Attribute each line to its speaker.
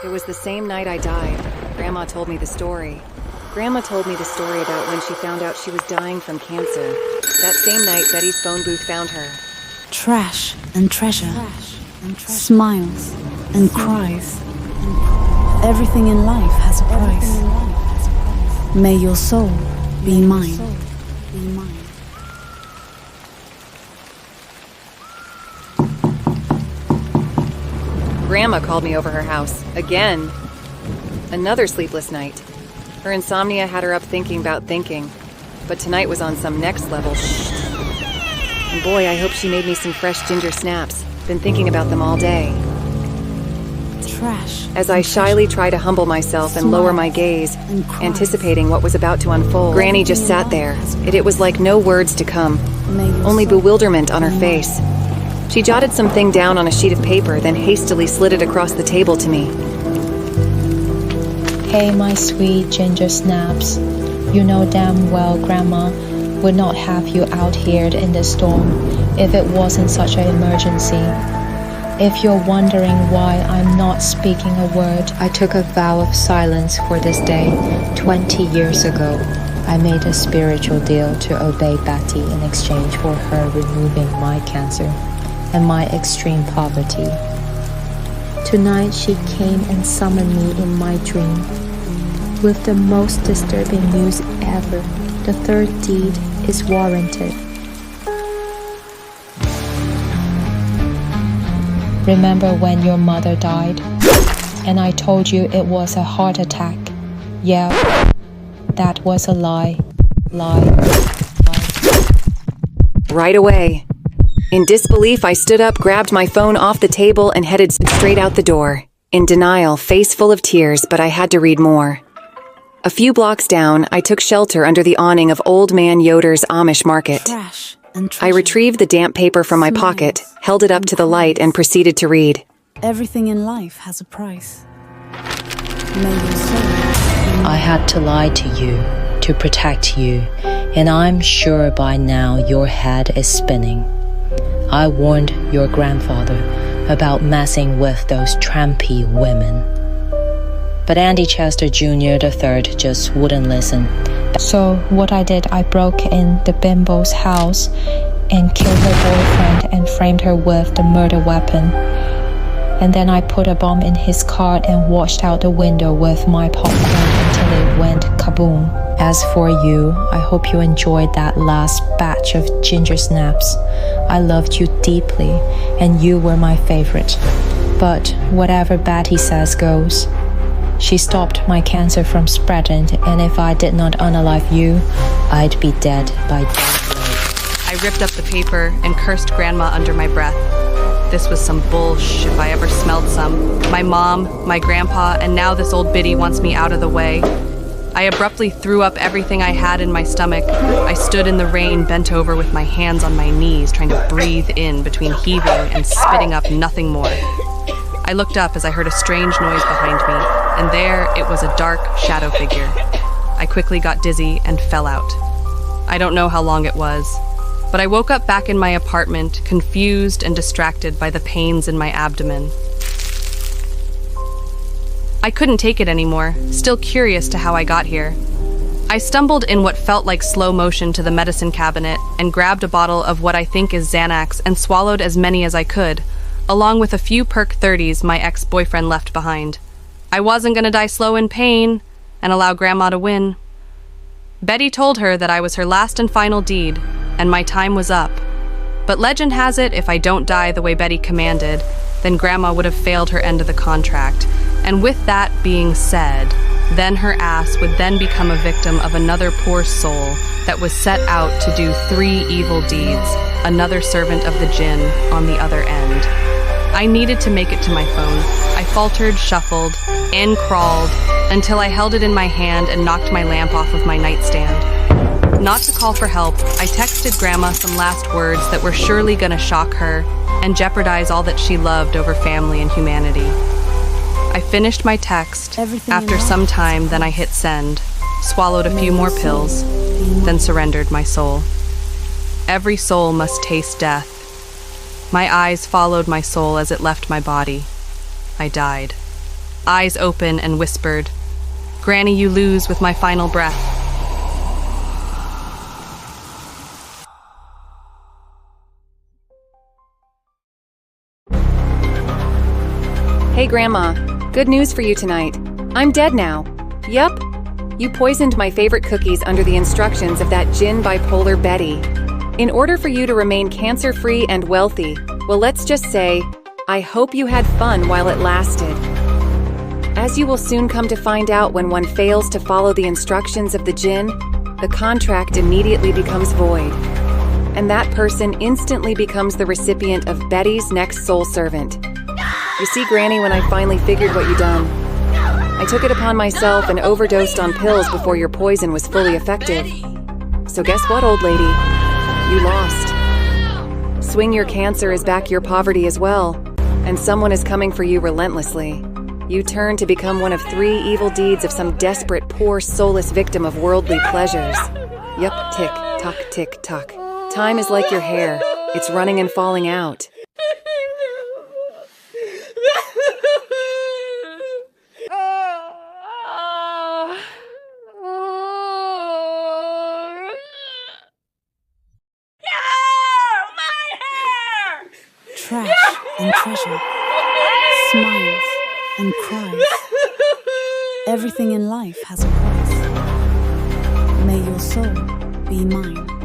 Speaker 1: It was the same night I died. Grandma told me the story. Grandma told me the story about when she found out she was dying from cancer. That same night, Betty's phone booth found her.
Speaker 2: Trash and treasure, smiles and cries. Everything in life has a price. May your soul be mine.
Speaker 1: Grandma called me over her house. Again. Another sleepless night. Her insomnia had her up thinking about thinking. But tonight was on some next level shit. And boy, I hope she made me some fresh ginger snaps. Been thinking about them all day.
Speaker 2: Trash.
Speaker 1: As I shyly try to humble myself and lower my gaze, anticipating what was about to unfold, Granny just sat there. It was like no words to come, only bewilderment on her face. She jotted something down on a sheet of paper, then hastily slid it across the table to me.
Speaker 3: Hey, my sweet ginger snaps. You know damn well Grandma would not have you out here in the storm if it wasn't such an emergency. If you're wondering why I'm not speaking a word, I took a vow of silence for this day 20 years ago. I made a spiritual deal to obey Betty in exchange for her removing my cancer and my extreme poverty. Tonight she came and summoned me in my dream with the most disturbing news ever. The third deed is warranted. Remember when your mother died? And I told you it was a heart attack. Yeah, that was a lie.
Speaker 1: Right away. In disbelief, I stood up, grabbed my phone off the table, and headed straight out the door. In denial, face full of tears, but I had to read more. A few blocks down, I took shelter under the awning of Old Man Yoder's Amish market. I retrieved the damp paper from my pocket, held it up to the light, and proceeded to read.
Speaker 2: Everything in life has a price. May your soul.
Speaker 3: I had to lie to you to protect you, and I'm sure by now your head is spinning. I warned your grandfather about messing with those trampy women. But Andy Chester Jr. III just wouldn't listen. So what I did, I broke in the bimbo's house and killed her boyfriend and framed her with the murder weapon. And then I put a bomb in his car and washed out the window with my popcorn until it went kaboom. As for you, I hope you enjoyed that last batch of ginger snaps. I loved you deeply, and you were my favorite. But whatever Betty says goes. She stopped my cancer from spreading, and if I did not unalive you, I'd be dead by daybreak.
Speaker 4: I ripped up the paper and cursed Grandma under my breath. This was some bullshit if I ever smelled some. My mom, my grandpa, and now this old biddy wants me out of the way. I abruptly threw up everything I had in my stomach. I stood in the rain, bent over with my hands on my knees, trying to breathe in between heaving and spitting up nothing more. I looked up as I heard a strange noise behind me, and there it was a dark shadow figure. I quickly got dizzy and fell out. I don't know how long it was, but I woke up back in my apartment, confused and distracted by the pains in my abdomen. I couldn't take it anymore, still curious to how I got here. I stumbled in what felt like slow motion to the medicine cabinet and grabbed a bottle of what I think is Xanax and swallowed as many as I could, along with a few Perk 30s my ex-boyfriend left behind. I wasn't gonna die slow in pain and allow Grandma to win. Betty told her that I was her last and final deed, and my time was up. But legend has it, if I don't die the way Betty commanded, then Grandma would have failed her end of the contract. And with that being said, then her ass would then become a victim of another poor soul that was set out to do 3 evil deeds, another servant of the Jinn on the other end. I needed to make it to my phone. I faltered, shuffled, and crawled until I held it in my hand and knocked my lamp off of my nightstand. Not to call for help, I texted Grandma some last words that were surely gonna shock her and jeopardize all that she loved over family and humanity. I finished my text. After some time, then I hit send, swallowed a few more pills, then surrendered my soul. Every soul must taste death. My eyes followed my soul as it left my body. I died. eyes open, and whispered, "Granny, you lose with my final breath."
Speaker 1: Hey, Grandma. Good news for you tonight. I'm dead now. Yup. You poisoned my favorite cookies under the instructions of that Jinn bipolar Betty. In order for you to remain cancer-free and wealthy, well, let's just say, I hope you had fun while it lasted. As you will soon come to find out, when one fails to follow the instructions of the Jinn, the contract immediately becomes void. And that person instantly becomes the recipient of Betty's next soul servant. You see, Granny, when I finally figured what you'd done, I took it upon myself and overdosed on pills before your poison was fully effective. So guess what, old lady? You lost. Swing your cancer is back your poverty as well, and someone is coming for you relentlessly. You turn to become one of 3 evil deeds of some desperate, poor, soulless victim of worldly pleasures. Yup, tick-tock, tick-tock. Time is like your hair. It's running and falling out.
Speaker 2: Trash and treasure, smiles and cries. Everything in life has a price. May your soul be mine.